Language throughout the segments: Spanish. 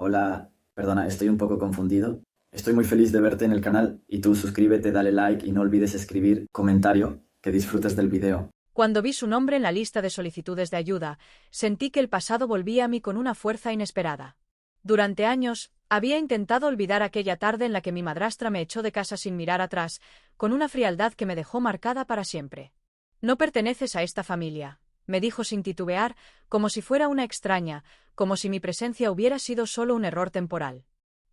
Hola, perdona, estoy un poco confundido. Estoy muy feliz de verte en el canal y tú suscríbete, dale like y no olvides escribir comentario, que disfrutes del video. Cuando vi su nombre en la lista de solicitudes de ayuda, sentí que el pasado volvía a mí con una fuerza inesperada. Durante años, había intentado olvidar aquella tarde en la que mi madrastra me echó de casa sin mirar atrás, con una frialdad que me dejó marcada para siempre. No perteneces a esta familia, me dijo sin titubear, como si fuera una extraña, como si mi presencia hubiera sido solo un error temporal.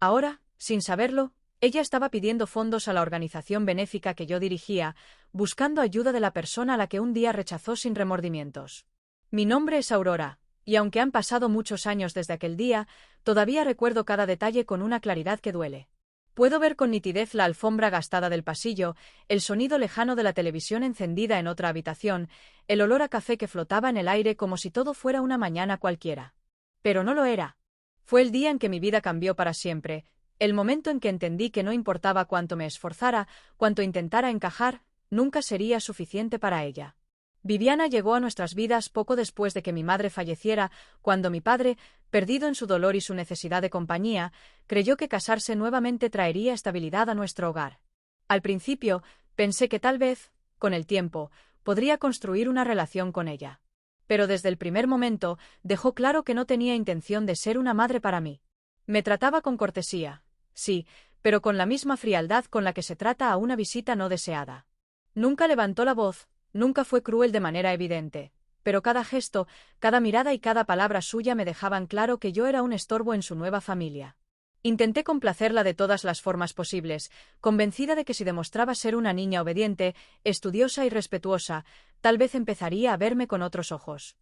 Ahora, sin saberlo, ella estaba pidiendo fondos a la organización benéfica que yo dirigía, buscando ayuda de la persona a la que un día rechazó sin remordimientos. Mi nombre es Aurora, y aunque han pasado muchos años desde aquel día, todavía recuerdo cada detalle con una claridad que duele. Puedo ver con nitidez la alfombra gastada del pasillo, el sonido lejano de la televisión encendida en otra habitación, el olor a café que flotaba en el aire como si todo fuera una mañana cualquiera. Pero no lo era. Fue el día en que mi vida cambió para siempre, el momento en que entendí que no importaba cuánto me esforzara, cuánto intentara encajar, nunca sería suficiente para ella. Viviana llegó a nuestras vidas poco después de que mi madre falleciera, cuando mi padre, perdido en su dolor y su necesidad de compañía, creyó que casarse nuevamente traería estabilidad a nuestro hogar. Al principio, pensé que tal vez, con el tiempo, podría construir una relación con ella. Pero desde el primer momento, dejó claro que no tenía intención de ser una madre para mí. Me trataba con cortesía, sí, pero con la misma frialdad con la que se trata a una visita no deseada. Nunca levantó la voz, nunca fue cruel de manera evidente, pero cada gesto, cada mirada y cada palabra suya me dejaban claro que yo era un estorbo en su nueva familia. Intenté complacerla de todas las formas posibles, convencida de que si demostraba ser una niña obediente, estudiosa y respetuosa, tal vez empezaría a verme con otros ojos.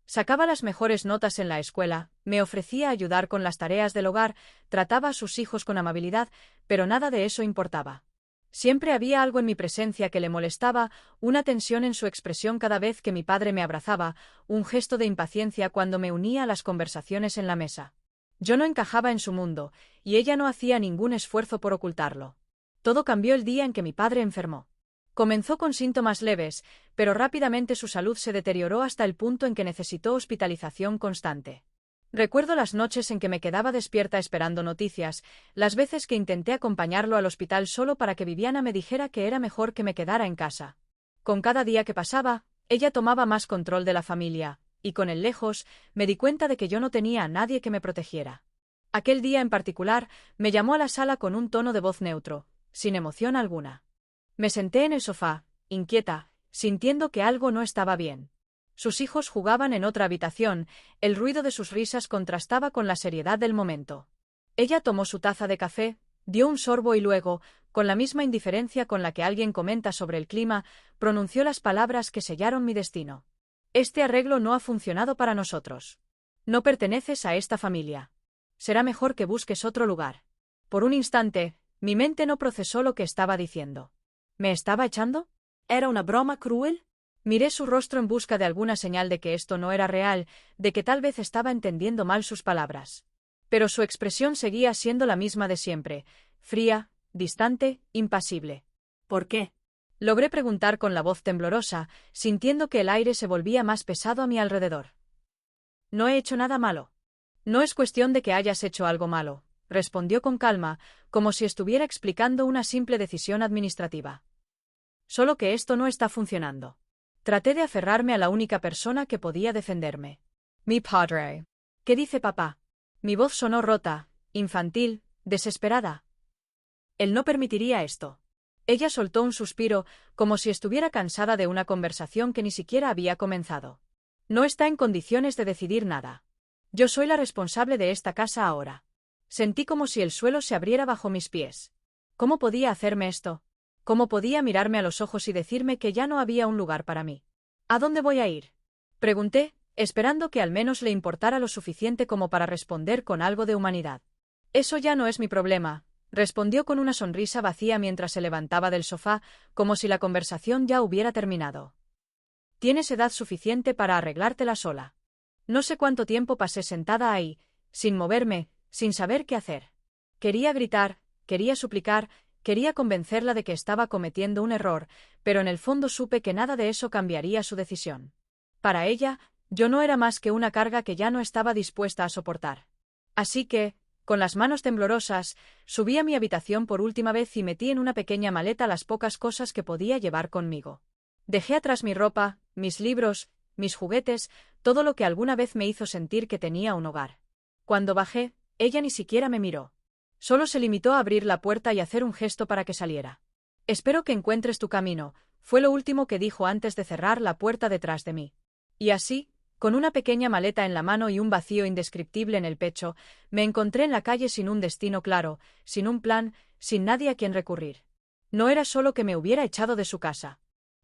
Sacaba las mejores notas en la escuela, me ofrecía ayudar con las tareas del hogar, trataba a sus hijos con amabilidad, pero nada de eso importaba. Siempre había algo en mi presencia que le molestaba, una tensión en su expresión cada vez que mi padre me abrazaba, un gesto de impaciencia cuando me unía a las conversaciones en la mesa. Yo no encajaba en su mundo, y ella no hacía ningún esfuerzo por ocultarlo. Todo cambió el día en que mi padre enfermó. Comenzó con síntomas leves, pero rápidamente su salud se deterioró hasta el punto en que necesitó hospitalización constante. Recuerdo las noches en que me quedaba despierta esperando noticias, las veces que intenté acompañarlo al hospital solo para que Viviana me dijera que era mejor que me quedara en casa. Con cada día que pasaba, ella tomaba más control de la familia, y con él lejos, me di cuenta de que yo no tenía a nadie que me protegiera. Aquel día en particular, me llamó a la sala con un tono de voz neutro, sin emoción alguna. Me senté en el sofá, inquieta, sintiendo que algo no estaba bien. Sus hijos jugaban en otra habitación, el ruido de sus risas contrastaba con la seriedad del momento. Ella tomó su taza de café, dio un sorbo y luego, con la misma indiferencia con la que alguien comenta sobre el clima, pronunció las palabras que sellaron mi destino. Este arreglo no ha funcionado para nosotros. No perteneces a esta familia. Será mejor que busques otro lugar. Por un instante, mi mente no procesó lo que estaba diciendo. ¿Me estaba echando? ¿Era una broma cruel? Miré su rostro en busca de alguna señal de que esto no era real, de que tal vez estaba entendiendo mal sus palabras. Pero su expresión seguía siendo la misma de siempre, fría, distante, impasible. ¿Por qué? Logré preguntar con la voz temblorosa, sintiendo que el aire se volvía más pesado a mi alrededor. No he hecho nada malo. No es cuestión de que hayas hecho algo malo, respondió con calma, como si estuviera explicando una simple decisión administrativa. Solo que esto no está funcionando. Traté de aferrarme a la única persona que podía defenderme. Mi padre. ¿Qué dice papá? Mi voz sonó rota, infantil, desesperada. Él no permitiría esto. Ella soltó un suspiro, como si estuviera cansada de una conversación que ni siquiera había comenzado. No está en condiciones de decidir nada. Yo soy la responsable de esta casa ahora. Sentí como si el suelo se abriera bajo mis pies. ¿Cómo podía hacerme esto? ¿Cómo podía mirarme a los ojos y decirme que ya no había un lugar para mí? ¿A dónde voy a ir? Pregunté, esperando que al menos le importara lo suficiente como para responder con algo de humanidad. Eso ya no es mi problema, respondió con una sonrisa vacía mientras se levantaba del sofá, como si la conversación ya hubiera terminado. Tienes edad suficiente para arreglártela sola. No sé cuánto tiempo pasé sentada ahí, sin moverme, sin saber qué hacer. Quería gritar, quería suplicar, quería convencerla de que estaba cometiendo un error, pero en el fondo supe que nada de eso cambiaría su decisión. Para ella, yo no era más que una carga que ya no estaba dispuesta a soportar. Así que, Con las manos temblorosas, subí a mi habitación por última vez y metí en una pequeña maleta las pocas cosas que podía llevar conmigo. Dejé atrás mi ropa, mis libros, mis juguetes, todo lo que alguna vez me hizo sentir que tenía un hogar. Cuando bajé, ella ni siquiera me miró. Solo se limitó a abrir la puerta y hacer un gesto para que saliera. «Espero que encuentres tu camino», fue lo último que dijo antes de cerrar la puerta detrás de mí. Y así, con una pequeña maleta en la mano y un vacío indescriptible en el pecho, me encontré en la calle sin un destino claro, sin un plan, sin nadie a quien recurrir. No era solo que me hubiera echado de su casa.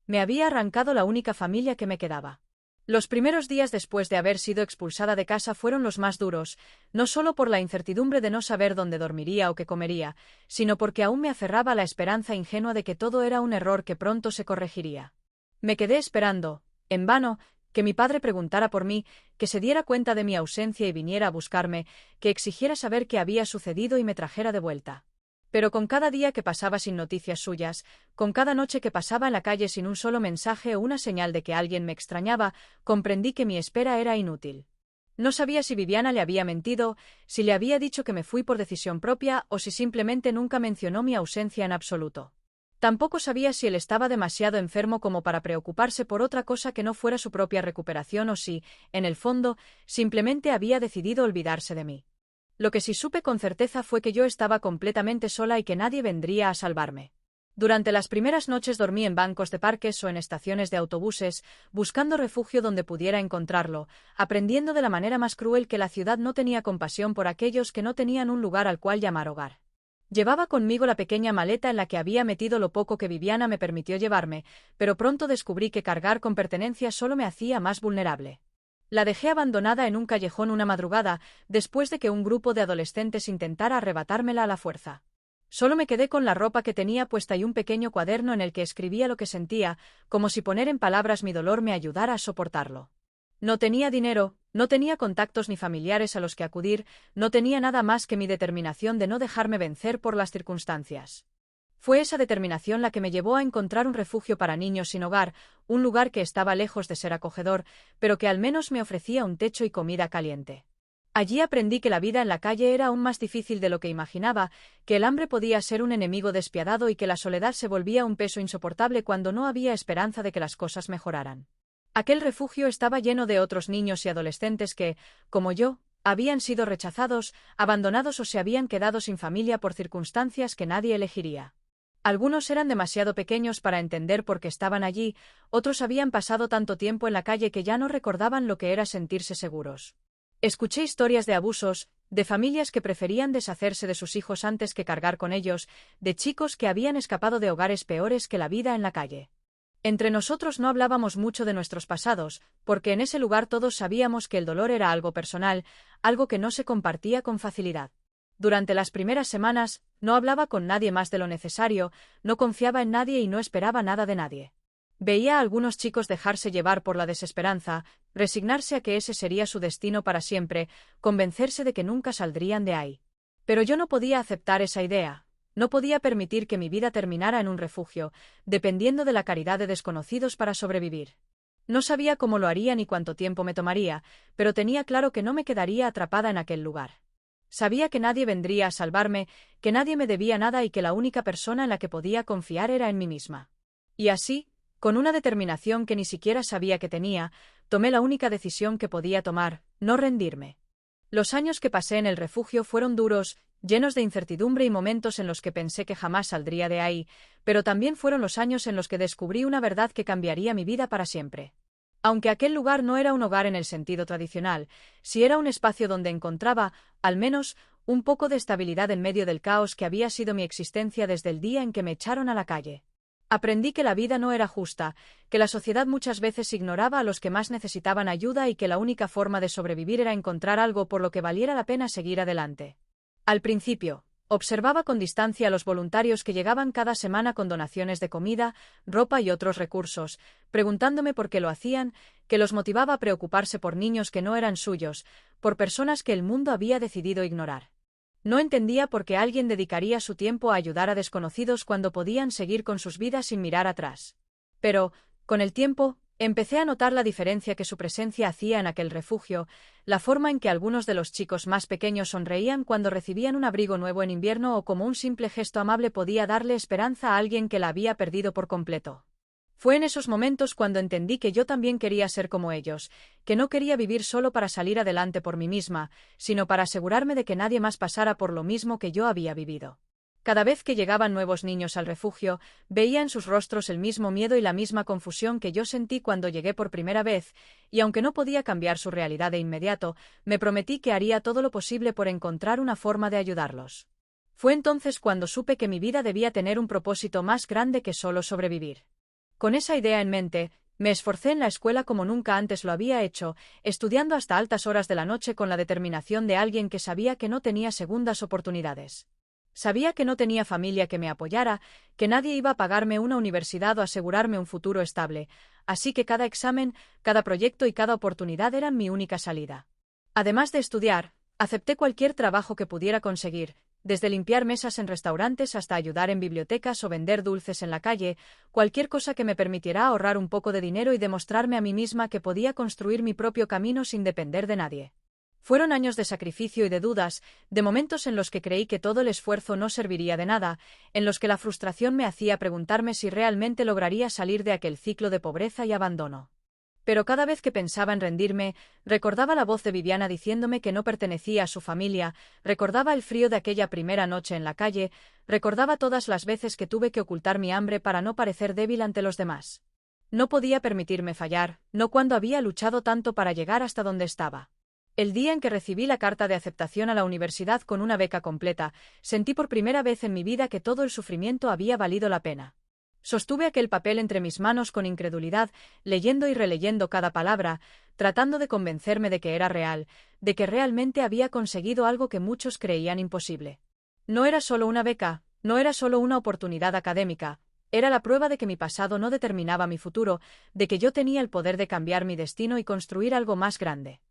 Me había arrancado la única familia que me quedaba. Los primeros días después de haber sido expulsada de casa fueron los más duros, no solo por la incertidumbre de no saber dónde dormiría o qué comería, sino porque aún me aferraba a la esperanza ingenua de que todo era un error que pronto se corregiría. Me quedé esperando, en vano, que mi padre preguntara por mí, que se diera cuenta de mi ausencia y viniera a buscarme, que exigiera saber qué había sucedido y me trajera de vuelta. Pero con cada día que pasaba sin noticias suyas, con cada noche que pasaba en la calle sin un solo mensaje o una señal de que alguien me extrañaba, comprendí que mi espera era inútil. No sabía si Viviana le había mentido, si le había dicho que me fui por decisión propia o si simplemente nunca mencionó mi ausencia en absoluto. Tampoco sabía si él estaba demasiado enfermo como para preocuparse por otra cosa que no fuera su propia recuperación o si, en el fondo, simplemente había decidido olvidarse de mí. Lo que sí supe con certeza fue que yo estaba completamente sola y que nadie vendría a salvarme. Durante las primeras noches dormí en bancos de parques o en estaciones de autobuses, buscando refugio donde pudiera encontrarlo, aprendiendo de la manera más cruel que la ciudad no tenía compasión por aquellos que no tenían un lugar al cual llamar hogar. Llevaba conmigo la pequeña maleta en la que había metido lo poco que Viviana me permitió llevarme, pero pronto descubrí que cargar con pertenencias solo me hacía más vulnerable. La dejé abandonada en un callejón una madrugada, después de que un grupo de adolescentes intentara arrebatármela a la fuerza. Solo me quedé con la ropa que tenía puesta y un pequeño cuaderno en el que escribía lo que sentía, como si poner en palabras mi dolor me ayudara a soportarlo. No tenía dinero, no tenía contactos ni familiares a los que acudir, no tenía nada más que mi determinación de no dejarme vencer por las circunstancias. Fue esa determinación la que me llevó a encontrar un refugio para niños sin hogar, un lugar que estaba lejos de ser acogedor, pero que al menos me ofrecía un techo y comida caliente. Allí aprendí que la vida en la calle era aún más difícil de lo que imaginaba, que el hambre podía ser un enemigo despiadado y que la soledad se volvía un peso insoportable cuando no había esperanza de que las cosas mejoraran. Aquel refugio estaba lleno de otros niños y adolescentes que, como yo, habían sido rechazados, abandonados o se habían quedado sin familia por circunstancias que nadie elegiría. Algunos eran demasiado pequeños para entender por qué estaban allí, otros habían pasado tanto tiempo en la calle que ya no recordaban lo que era sentirse seguros. Escuché historias de abusos, de familias que preferían deshacerse de sus hijos antes que cargar con ellos, de chicos que habían escapado de hogares peores que la vida en la calle. Entre nosotros no hablábamos mucho de nuestros pasados, porque en ese lugar todos sabíamos que el dolor era algo personal, algo que no se compartía con facilidad. Durante las primeras semanas, no hablaba con nadie más de lo necesario, no confiaba en nadie y no esperaba nada de nadie. Veía a algunos chicos dejarse llevar por la desesperanza, resignarse a que ese sería su destino para siempre, convencerse de que nunca saldrían de ahí. Pero yo no podía aceptar esa idea, no podía permitir que mi vida terminara en un refugio, dependiendo de la caridad de desconocidos para sobrevivir. No sabía cómo lo haría ni cuánto tiempo me tomaría, pero tenía claro que no me quedaría atrapada en aquel lugar. Sabía que nadie vendría a salvarme, que nadie me debía nada y que la única persona en la que podía confiar era en mí misma. Y así, con una determinación que ni siquiera sabía que tenía, tomé la única decisión que podía tomar, no rendirme. Los años que pasé en el refugio fueron duros, llenos de incertidumbre y momentos en los que pensé que jamás saldría de ahí, pero también fueron los años en los que descubrí una verdad que cambiaría mi vida para siempre. Aunque aquel lugar no era un hogar en el sentido tradicional, sí era un espacio donde encontraba, al menos, un poco de estabilidad en medio del caos que había sido mi existencia desde el día en que me echaron a la calle. Aprendí que la vida no era justa, que la sociedad muchas veces ignoraba a los que más necesitaban ayuda y que la única forma de sobrevivir era encontrar algo por lo que valiera la pena seguir adelante. Al principio, observaba con distancia a los voluntarios que llegaban cada semana con donaciones de comida, ropa y otros recursos, preguntándome por qué lo hacían, qué los motivaba a preocuparse por niños que no eran suyos, por personas que el mundo había decidido ignorar. No entendía por qué alguien dedicaría su tiempo a ayudar a desconocidos cuando podían seguir con sus vidas sin mirar atrás. Pero, con el tiempo, Empecé a notar la diferencia que su presencia hacía en aquel refugio, la forma en que algunos de los chicos más pequeños sonreían cuando recibían un abrigo nuevo en invierno o como un simple gesto amable podía darle esperanza a alguien que la había perdido por completo. Fue en esos momentos cuando entendí que yo también quería ser como ellos, que no quería vivir solo para salir adelante por mí misma, sino para asegurarme de que nadie más pasara por lo mismo que yo había vivido. Cada vez que llegaban nuevos niños al refugio, veía en sus rostros el mismo miedo y la misma confusión que yo sentí cuando llegué por primera vez, y aunque no podía cambiar su realidad de inmediato, me prometí que haría todo lo posible por encontrar una forma de ayudarlos. Fue entonces cuando supe que mi vida debía tener un propósito más grande que solo sobrevivir. Con esa idea en mente, me esforcé en la escuela como nunca antes lo había hecho, estudiando hasta altas horas de la noche con la determinación de alguien que sabía que no tenía segundas oportunidades. Sabía que no tenía familia que me apoyara, que nadie iba a pagarme una universidad o asegurarme un futuro estable, así que cada examen, cada proyecto y cada oportunidad eran mi única salida. Además de estudiar, acepté cualquier trabajo que pudiera conseguir, desde limpiar mesas en restaurantes hasta ayudar en bibliotecas o vender dulces en la calle, cualquier cosa que me permitiera ahorrar un poco de dinero y demostrarme a mí misma que podía construir mi propio camino sin depender de nadie. Fueron años de sacrificio y de dudas, de momentos en los que creí que todo el esfuerzo no serviría de nada, en los que la frustración me hacía preguntarme si realmente lograría salir de aquel ciclo de pobreza y abandono. Pero cada vez que pensaba en rendirme, recordaba la voz de Viviana diciéndome que no pertenecía a su familia, recordaba el frío de aquella primera noche en la calle, recordaba todas las veces que tuve que ocultar mi hambre para no parecer débil ante los demás. No podía permitirme fallar, no cuando había luchado tanto para llegar hasta donde estaba. El día en que recibí la carta de aceptación a la universidad con una beca completa, sentí por primera vez en mi vida que todo el sufrimiento había valido la pena. Sostuve aquel papel entre mis manos con incredulidad, leyendo y releyendo cada palabra, tratando de convencerme de que era real, de que realmente había conseguido algo que muchos creían imposible. No era solo una beca, no era solo una oportunidad académica, era la prueba de que mi pasado no determinaba mi futuro, de que yo tenía el poder de cambiar mi destino y construir algo más grande.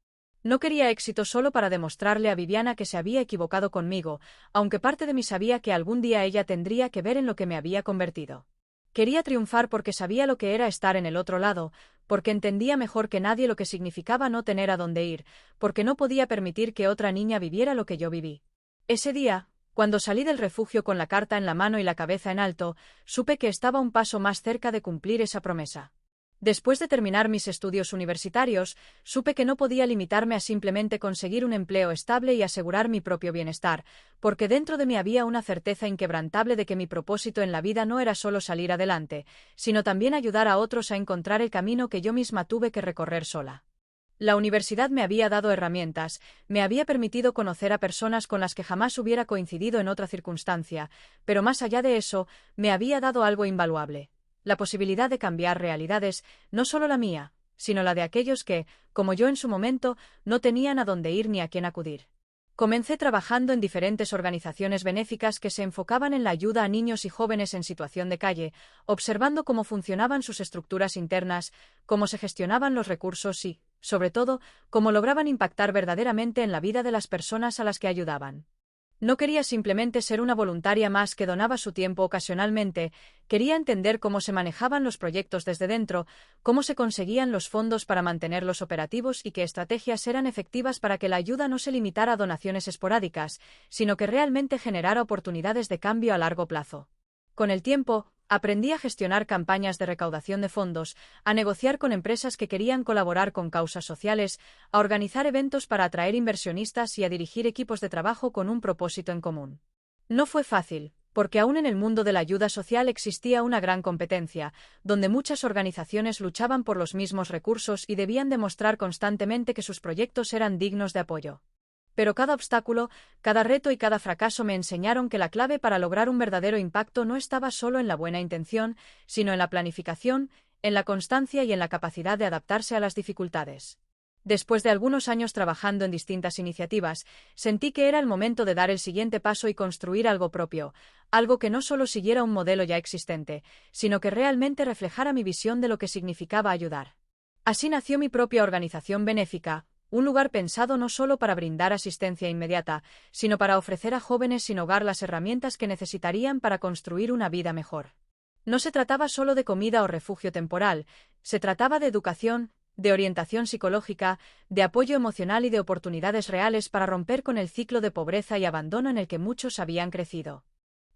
No quería éxito solo para demostrarle a Viviana que se había equivocado conmigo, aunque parte de mí sabía que algún día ella tendría que ver en lo que me había convertido. Quería triunfar porque sabía lo que era estar en el otro lado, porque entendía mejor que nadie lo que significaba no tener a dónde ir, porque no podía permitir que otra niña viviera lo que yo viví. Ese día, cuando salí del refugio con la carta en la mano y la cabeza en alto, supe que estaba un paso más cerca de cumplir esa promesa. Después de terminar mis estudios universitarios, supe que no podía limitarme a simplemente conseguir un empleo estable y asegurar mi propio bienestar, porque dentro de mí había una certeza inquebrantable de que mi propósito en la vida no era solo salir adelante, sino también ayudar a otros a encontrar el camino que yo misma tuve que recorrer sola. La universidad me había dado herramientas, me había permitido conocer a personas con las que jamás hubiera coincidido en otra circunstancia, pero más allá de eso, me había dado algo invaluable. La posibilidad de cambiar realidades, no solo la mía, sino la de aquellos que, como yo en su momento, no tenían a dónde ir ni a quién acudir. Comencé trabajando en diferentes organizaciones benéficas que se enfocaban en la ayuda a niños y jóvenes en situación de calle, observando cómo funcionaban sus estructuras internas, cómo se gestionaban los recursos y, sobre todo, cómo lograban impactar verdaderamente en la vida de las personas a las que ayudaban. No quería simplemente ser una voluntaria más que donaba su tiempo ocasionalmente, quería entender cómo se manejaban los proyectos desde dentro, cómo se conseguían los fondos para mantenerlos operativos y qué estrategias eran efectivas para que la ayuda no se limitara a donaciones esporádicas, sino que realmente generara oportunidades de cambio a largo plazo. Con el tiempo, aprendí a gestionar campañas de recaudación de fondos, a negociar con empresas que querían colaborar con causas sociales, a organizar eventos para atraer inversionistas y a dirigir equipos de trabajo con un propósito en común. No fue fácil, porque aún en el mundo de la ayuda social existía una gran competencia, donde muchas organizaciones luchaban por los mismos recursos y debían demostrar constantemente que sus proyectos eran dignos de apoyo. Pero cada obstáculo, cada reto y cada fracaso me enseñaron que la clave para lograr un verdadero impacto no estaba solo en la buena intención, sino en la planificación, en la constancia y en la capacidad de adaptarse a las dificultades. Después de algunos años trabajando en distintas iniciativas, sentí que era el momento de dar el siguiente paso y construir algo propio, algo que no solo siguiera un modelo ya existente, sino que realmente reflejara mi visión de lo que significaba ayudar. Así nació mi propia organización benéfica, un lugar pensado no solo para brindar asistencia inmediata, sino para ofrecer a jóvenes sin hogar las herramientas que necesitarían para construir una vida mejor. No se trataba solo de comida o refugio temporal, se trataba de educación, de orientación psicológica, de apoyo emocional y de oportunidades reales para romper con el ciclo de pobreza y abandono en el que muchos habían crecido.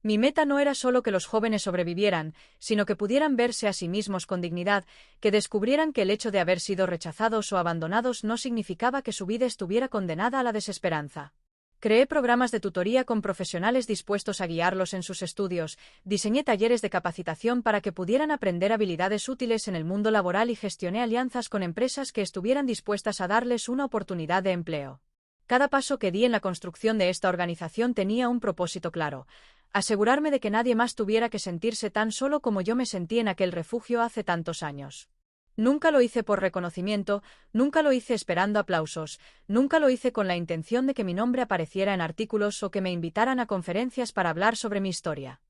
Mi meta no era solo que los jóvenes sobrevivieran, sino que pudieran verse a sí mismos con dignidad, que descubrieran que el hecho de haber sido rechazados o abandonados no significaba que su vida estuviera condenada a la desesperanza. Creé programas de tutoría con profesionales dispuestos a guiarlos en sus estudios, diseñé talleres de capacitación para que pudieran aprender habilidades útiles en el mundo laboral y gestioné alianzas con empresas que estuvieran dispuestas a darles una oportunidad de empleo. Cada paso que di en la construcción de esta organización tenía un propósito claro: asegurarme de que nadie más tuviera que sentirse tan solo como yo me sentí en aquel refugio hace tantos años. Nunca lo hice por reconocimiento, nunca lo hice esperando aplausos, nunca lo hice con la intención de que mi nombre apareciera en artículos o que me invitaran a conferencias para hablar sobre mi historia.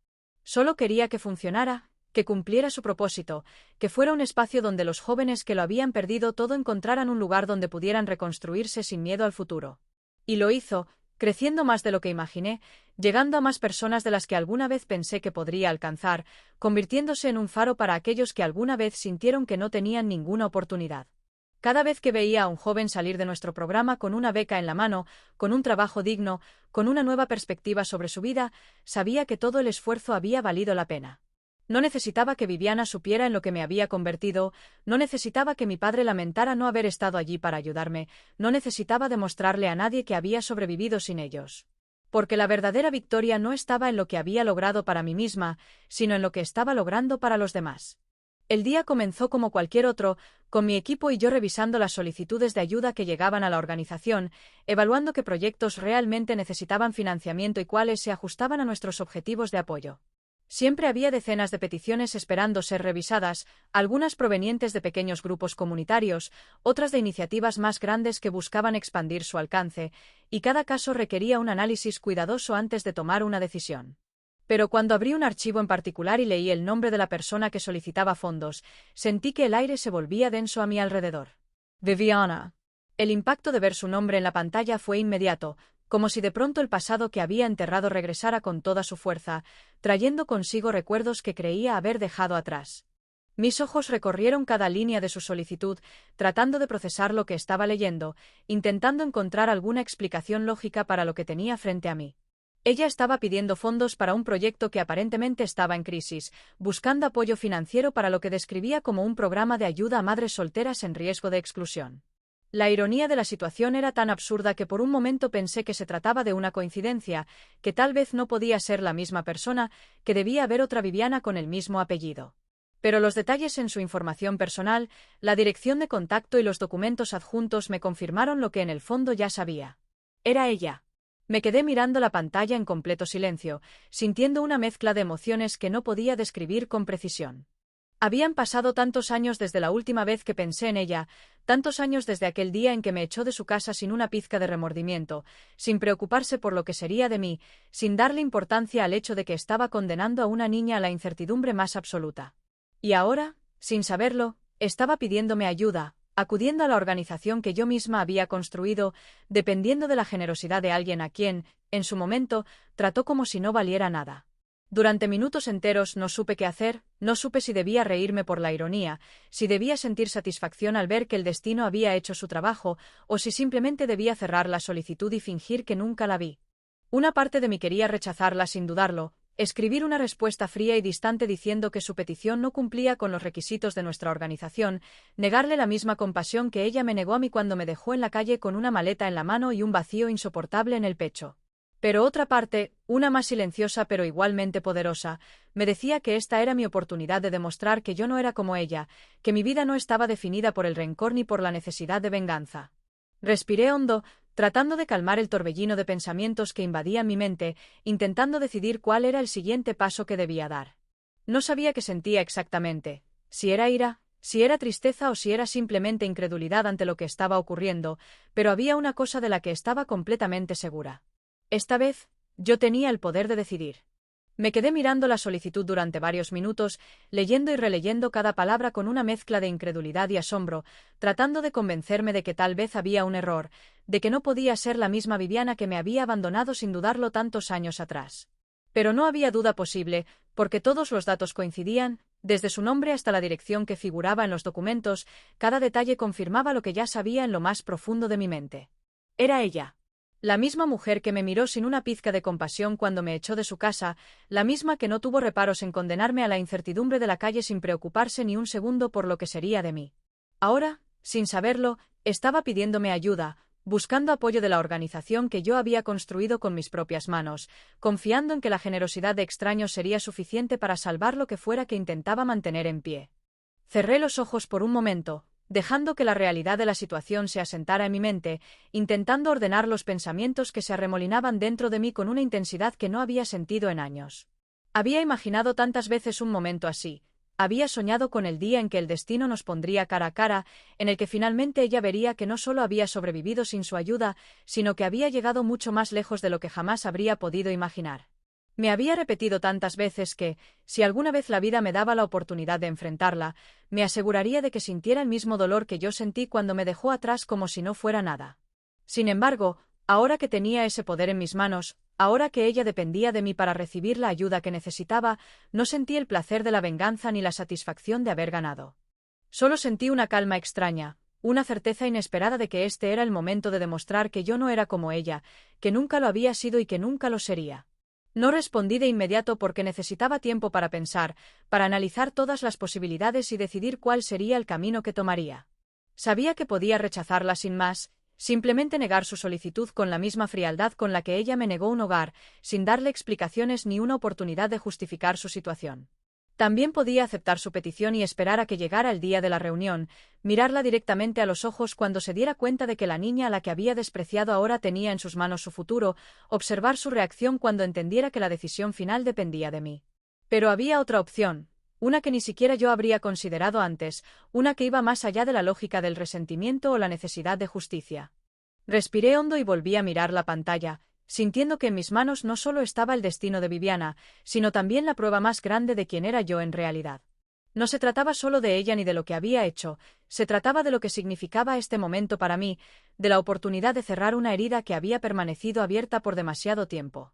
Solo quería que funcionara, que cumpliera su propósito, que fuera un espacio donde los jóvenes que lo habían perdido todo encontraran un lugar donde pudieran reconstruirse sin miedo al futuro. Y lo hizo, creciendo más de lo que imaginé, llegando a más personas de las que alguna vez pensé que podría alcanzar, convirtiéndose en un faro para aquellos que alguna vez sintieron que no tenían ninguna oportunidad. Cada vez que veía a un joven salir de nuestro programa con una beca en la mano, con un trabajo digno, con una nueva perspectiva sobre su vida, sabía que todo el esfuerzo había valido la pena. No necesitaba que Viviana supiera en lo que me había convertido, no necesitaba que mi padre lamentara no haber estado allí para ayudarme, no necesitaba demostrarle a nadie que había sobrevivido sin ellos. Porque la verdadera victoria no estaba en lo que había logrado para mí misma, sino en lo que estaba logrando para los demás. El día comenzó como cualquier otro, con mi equipo y yo revisando las solicitudes de ayuda que llegaban a la organización, evaluando qué proyectos realmente necesitaban financiamiento y cuáles se ajustaban a nuestros objetivos de apoyo. Siempre había decenas de peticiones esperando ser revisadas, algunas provenientes de pequeños grupos comunitarios, otras de iniciativas más grandes que buscaban expandir su alcance, y cada caso requería un análisis cuidadoso antes de tomar una decisión. Pero cuando abrí un archivo en particular y leí el nombre de la persona que solicitaba fondos, sentí que el aire se volvía denso a mi alrededor. Viviana. El impacto de ver su nombre en la pantalla fue inmediato, como si de pronto el pasado que había enterrado regresara con toda su fuerza, trayendo consigo recuerdos que creía haber dejado atrás. Mis ojos recorrieron cada línea de su solicitud, tratando de procesar lo que estaba leyendo, intentando encontrar alguna explicación lógica para lo que tenía frente a mí. Ella estaba pidiendo fondos para un proyecto que aparentemente estaba en crisis, buscando apoyo financiero para lo que describía como un programa de ayuda a madres solteras en riesgo de exclusión. La ironía de la situación era tan absurda que por un momento pensé que se trataba de una coincidencia, que tal vez no podía ser la misma persona, que debía haber otra Viviana con el mismo apellido. Pero los detalles en su información personal, la dirección de contacto y los documentos adjuntos me confirmaron lo que en el fondo ya sabía. Era ella. Me quedé mirando la pantalla en completo silencio, sintiendo una mezcla de emociones que no podía describir con precisión. Habían pasado tantos años desde la última vez que pensé en ella, tantos años desde aquel día en que me echó de su casa sin una pizca de remordimiento, sin preocuparse por lo que sería de mí, sin darle importancia al hecho de que estaba condenando a una niña a la incertidumbre más absoluta. Y ahora, sin saberlo, estaba pidiéndome ayuda, acudiendo a la organización que yo misma había construido, dependiendo de la generosidad de alguien a quien, en su momento, trató como si no valiera nada. Durante minutos enteros no supe qué hacer, no supe si debía reírme por la ironía, si debía sentir satisfacción al ver que el destino había hecho su trabajo, o si simplemente debía cerrar la solicitud y fingir que nunca la vi. Una parte de mí quería rechazarla sin dudarlo, escribir una respuesta fría y distante diciendo que su petición no cumplía con los requisitos de nuestra organización, negarle la misma compasión que ella me negó a mí cuando me dejó en la calle con una maleta en la mano y un vacío insoportable en el pecho. Pero otra parte, una más silenciosa pero igualmente poderosa, me decía que esta era mi oportunidad de demostrar que yo no era como ella, que mi vida no estaba definida por el rencor ni por la necesidad de venganza. Respiré hondo, tratando de calmar el torbellino de pensamientos que invadían mi mente, intentando decidir cuál era el siguiente paso que debía dar. No sabía qué sentía exactamente, si era ira, si era tristeza o si era simplemente incredulidad ante lo que estaba ocurriendo, pero había una cosa de la que estaba completamente segura. Esta vez, yo tenía el poder de decidir. Me quedé mirando la solicitud durante varios minutos, leyendo y releyendo cada palabra con una mezcla de incredulidad y asombro, tratando de convencerme de que tal vez había un error, de que no podía ser la misma Viviana que me había abandonado sin dudarlo tantos años atrás. Pero no había duda posible, porque todos los datos coincidían, desde su nombre hasta la dirección que figuraba en los documentos, cada detalle confirmaba lo que ya sabía en lo más profundo de mi mente. Era ella. La misma mujer que me miró sin una pizca de compasión cuando me echó de su casa, la misma que no tuvo reparos en condenarme a la incertidumbre de la calle sin preocuparse ni un segundo por lo que sería de mí. Ahora, sin saberlo, estaba pidiéndome ayuda, buscando apoyo de la organización que yo había construido con mis propias manos, confiando en que la generosidad de extraños sería suficiente para salvar lo que fuera que intentaba mantener en pie. Cerré los ojos por un momento, dejando que la realidad de la situación se asentara en mi mente, intentando ordenar los pensamientos que se arremolinaban dentro de mí con una intensidad que no había sentido en años. Había imaginado tantas veces un momento así. Había soñado con el día en que el destino nos pondría cara a cara, en el que finalmente ella vería que no solo había sobrevivido sin su ayuda, sino que había llegado mucho más lejos de lo que jamás habría podido imaginar. Me había repetido tantas veces que, si alguna vez la vida me daba la oportunidad de enfrentarla, me aseguraría de que sintiera el mismo dolor que yo sentí cuando me dejó atrás como si no fuera nada. Sin embargo, ahora que tenía ese poder en mis manos, ahora que ella dependía de mí para recibir la ayuda que necesitaba, no sentí el placer de la venganza ni la satisfacción de haber ganado. Solo sentí una calma extraña, una certeza inesperada de que este era el momento de demostrar que yo no era como ella, que nunca lo había sido y que nunca lo sería. No respondí de inmediato porque necesitaba tiempo para pensar, para analizar todas las posibilidades y decidir cuál sería el camino que tomaría. Sabía que podía rechazarla sin más, simplemente negar su solicitud con la misma frialdad con la que ella me negó un hogar, sin darle explicaciones ni una oportunidad de justificar su situación. También podía aceptar su petición y esperar a que llegara el día de la reunión, mirarla directamente a los ojos cuando se diera cuenta de que la niña a la que había despreciado ahora tenía en sus manos su futuro, observar su reacción cuando entendiera que la decisión final dependía de mí. Pero había otra opción, una que ni siquiera yo habría considerado antes, una que iba más allá de la lógica del resentimiento o la necesidad de justicia. Respiré hondo y volví a mirar la pantalla, sintiendo que en mis manos no solo estaba el destino de Viviana, sino también la prueba más grande de quién era yo en realidad. No se trataba solo de ella ni de lo que había hecho, se trataba de lo que significaba este momento para mí, de la oportunidad de cerrar una herida que había permanecido abierta por demasiado tiempo.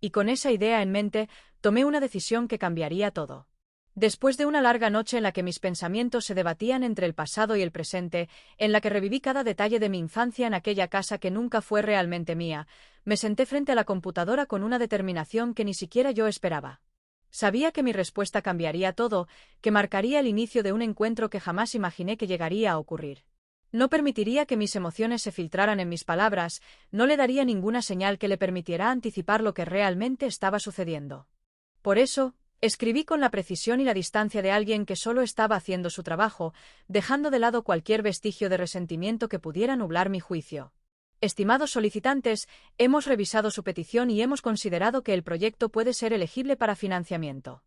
Y con esa idea en mente, tomé una decisión que cambiaría todo. Después de una larga noche en la que mis pensamientos se debatían entre el pasado y el presente, en la que reviví cada detalle de mi infancia en aquella casa que nunca fue realmente mía, me senté frente a la computadora con una determinación que ni siquiera yo esperaba. Sabía que mi respuesta cambiaría todo, que marcaría el inicio de un encuentro que jamás imaginé que llegaría a ocurrir. No permitiría que mis emociones se filtraran en mis palabras, no le daría ninguna señal que le permitiera anticipar lo que realmente estaba sucediendo. Por eso, escribí con la precisión y la distancia de alguien que solo estaba haciendo su trabajo, dejando de lado cualquier vestigio de resentimiento que pudiera nublar mi juicio. Estimados solicitantes, hemos revisado su petición y hemos considerado que el proyecto puede ser elegible para financiamiento.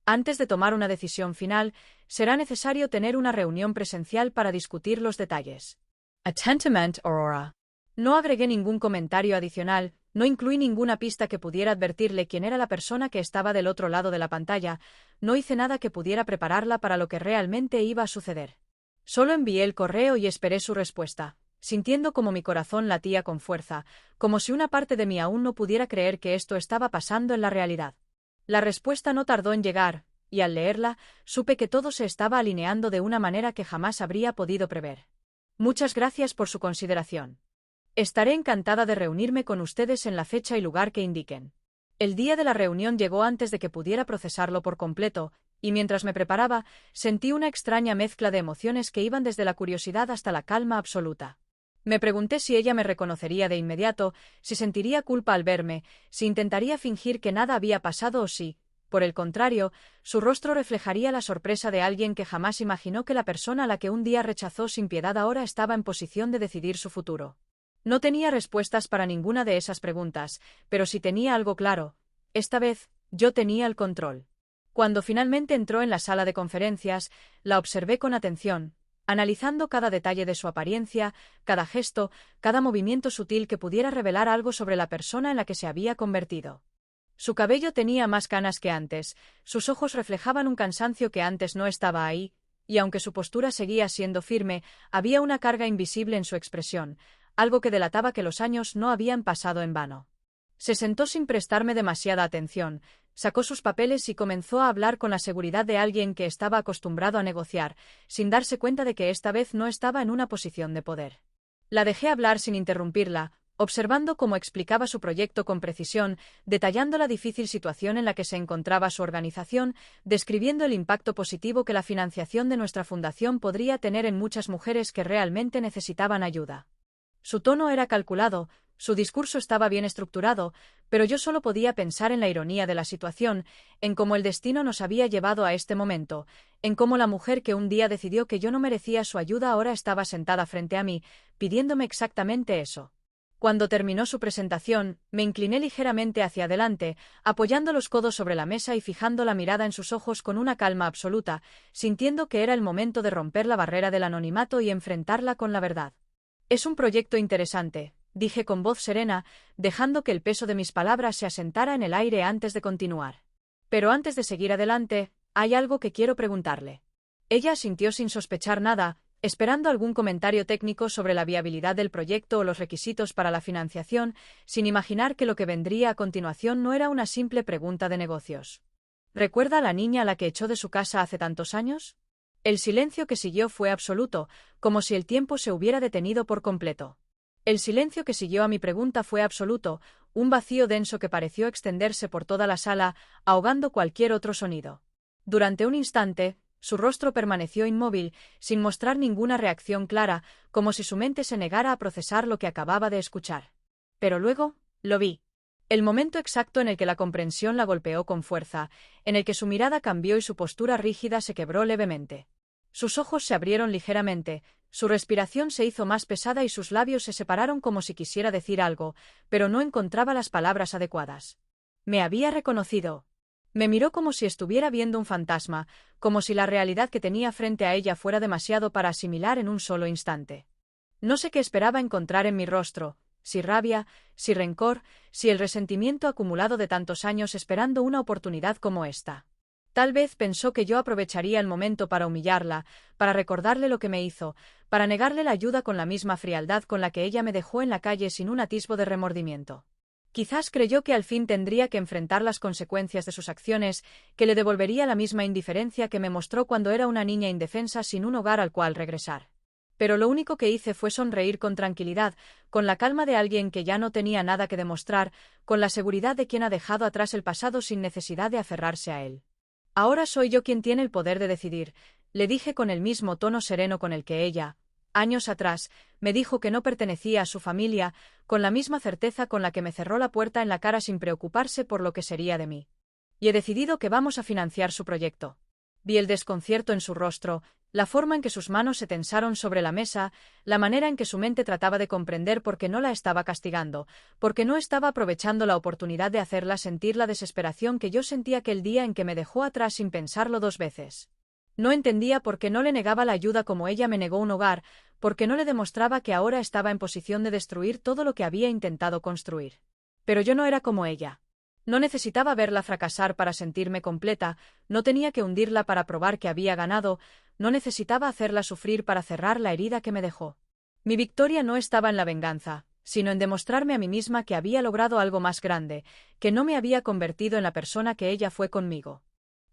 Antes de tomar una decisión final, será necesario tener una reunión presencial para discutir los detalles. Atentamente, Aurora. No agregué ningún comentario adicional, no incluí ninguna pista que pudiera advertirle quién era la persona que estaba del otro lado de la pantalla, no hice nada que pudiera prepararla para lo que realmente iba a suceder. Solo envié el correo y esperé su respuesta, sintiendo como mi corazón latía con fuerza, como si una parte de mí aún no pudiera creer que esto estaba pasando en la realidad. La respuesta no tardó en llegar, y al leerla, supe que todo se estaba alineando de una manera que jamás habría podido prever. Muchas gracias por su consideración. Estaré encantada de reunirme con ustedes en la fecha y lugar que indiquen. El día de la reunión llegó antes de que pudiera procesarlo por completo, y mientras me preparaba, sentí una extraña mezcla de emociones que iban desde la curiosidad hasta la calma absoluta. Me pregunté si ella me reconocería de inmediato, si sentiría culpa al verme, si intentaría fingir que nada había pasado o si, por el contrario, su rostro reflejaría la sorpresa de alguien que jamás imaginó que la persona a la que un día rechazó sin piedad ahora estaba en posición de decidir su futuro. No tenía respuestas para ninguna de esas preguntas, pero sí tenía algo claro. Esta vez, yo tenía el control. Cuando finalmente entró en la sala de conferencias, la observé con atención, analizando cada detalle de su apariencia, cada gesto, cada movimiento sutil que pudiera revelar algo sobre la persona en la que se había convertido. Su cabello tenía más canas que antes, sus ojos reflejaban un cansancio que antes no estaba ahí, y aunque su postura seguía siendo firme, había una carga invisible en su expresión, algo que delataba que los años no habían pasado en vano. Se sentó sin prestarme demasiada atención, Sacó sus papeles y comenzó a hablar con la seguridad de alguien que estaba acostumbrado a negociar, sin darse cuenta de que esta vez no estaba en una posición de poder. La dejé hablar sin interrumpirla, observando cómo explicaba su proyecto con precisión, detallando la difícil situación en la que se encontraba su organización, describiendo el impacto positivo que la financiación de nuestra fundación podría tener en muchas mujeres que realmente necesitaban ayuda. Su tono era calculado, su discurso estaba bien estructurado, pero yo solo podía pensar en la ironía de la situación, en cómo el destino nos había llevado a este momento, en cómo la mujer que un día decidió que yo no merecía su ayuda ahora estaba sentada frente a mí, pidiéndome exactamente eso. Cuando terminó su presentación, me incliné ligeramente hacia adelante, apoyando los codos sobre la mesa y fijando la mirada en sus ojos con una calma absoluta, sintiendo que era el momento de romper la barrera del anonimato y enfrentarla con la verdad. Es un proyecto interesante, dije con voz serena, dejando que el peso de mis palabras se asentara en el aire antes de continuar. Pero antes de seguir adelante, hay algo que quiero preguntarle. Ella asintió sin sospechar nada, esperando algún comentario técnico sobre la viabilidad del proyecto o los requisitos para la financiación, sin imaginar que lo que vendría a continuación no era una simple pregunta de negocios. ¿Recuerda a la niña a la que echó de su casa hace tantos años? El silencio que siguió fue absoluto, como si el tiempo se hubiera detenido por completo. El silencio que siguió a mi pregunta fue absoluto, un vacío denso que pareció extenderse por toda la sala, ahogando cualquier otro sonido. Durante un instante, su rostro permaneció inmóvil, sin mostrar ninguna reacción clara, como si su mente se negara a procesar lo que acababa de escuchar. Pero luego, lo vi. El momento exacto en el que la comprensión la golpeó con fuerza, en el que su mirada cambió y su postura rígida se quebró levemente. Sus ojos se abrieron ligeramente, su respiración se hizo más pesada y sus labios se separaron como si quisiera decir algo, pero no encontraba las palabras adecuadas. Me había reconocido. Me miró como si estuviera viendo un fantasma, como si la realidad que tenía frente a ella fuera demasiado para asimilar en un solo instante. No sé qué esperaba encontrar en mi rostro, si rabia, si rencor, si el resentimiento acumulado de tantos años esperando una oportunidad como esta. Tal vez pensó que yo aprovecharía el momento para humillarla, para recordarle lo que me hizo, para negarle la ayuda con la misma frialdad con la que ella me dejó en la calle sin un atisbo de remordimiento. Quizás creyó que al fin tendría que enfrentar las consecuencias de sus acciones, que le devolvería la misma indiferencia que me mostró cuando era una niña indefensa sin un hogar al cual regresar. Pero lo único que hice fue sonreír con tranquilidad, con la calma de alguien que ya no tenía nada que demostrar, con la seguridad de quien ha dejado atrás el pasado sin necesidad de aferrarse a él. Ahora soy yo quien tiene el poder de decidir, le dije con el mismo tono sereno con el que ella, años atrás, me dijo que no pertenecía a su familia, con la misma certeza con la que me cerró la puerta en la cara sin preocuparse por lo que sería de mí. Y he decidido que vamos a financiar su proyecto. Vi el desconcierto en su rostro, la forma en que sus manos se tensaron sobre la mesa, la manera en que su mente trataba de comprender por qué no la estaba castigando, porque no estaba aprovechando la oportunidad de hacerla sentir la desesperación que yo sentía aquel día en que me dejó atrás sin pensarlo 2 veces. No entendía por qué no le negaba la ayuda como ella me negó un hogar, porque no le demostraba que ahora estaba en posición de destruir todo lo que había intentado construir. Pero yo no era como ella. No necesitaba verla fracasar para sentirme completa, no tenía que hundirla para probar que había ganado, no necesitaba hacerla sufrir para cerrar la herida que me dejó. Mi victoria no estaba en la venganza, sino en demostrarme a mí misma que había logrado algo más grande, que no me había convertido en la persona que ella fue conmigo.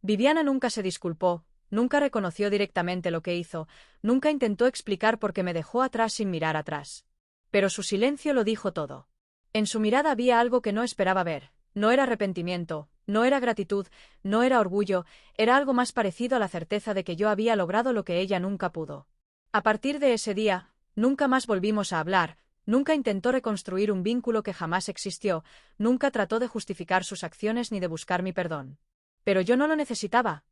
Viviana nunca se disculpó, nunca reconoció directamente lo que hizo, nunca intentó explicar por qué me dejó atrás sin mirar atrás. Pero su silencio lo dijo todo. En su mirada había algo que no esperaba ver. No era arrepentimiento, no era gratitud, no era orgullo, era algo más parecido a la certeza de que yo había logrado lo que ella nunca pudo. A partir de ese día, nunca más volvimos a hablar, nunca intentó reconstruir un vínculo que jamás existió, nunca trató de justificar sus acciones ni de buscar mi perdón. Pero yo no lo necesitaba.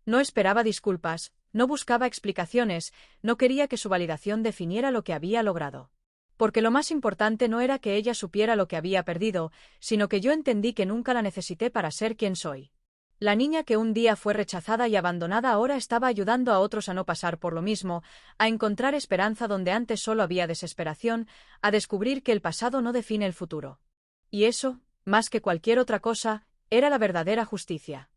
No esperaba disculpas, no buscaba explicaciones, no quería que su validación definiera lo que había logrado. Porque lo más importante no era que ella supiera lo que había perdido, sino que yo entendí que nunca la necesité para ser quien soy. La niña que un día fue rechazada y abandonada ahora estaba ayudando a otros a no pasar por lo mismo, a encontrar esperanza donde antes solo había desesperación, a descubrir que el pasado no define el futuro. Y eso, más que cualquier otra cosa, era la verdadera justicia.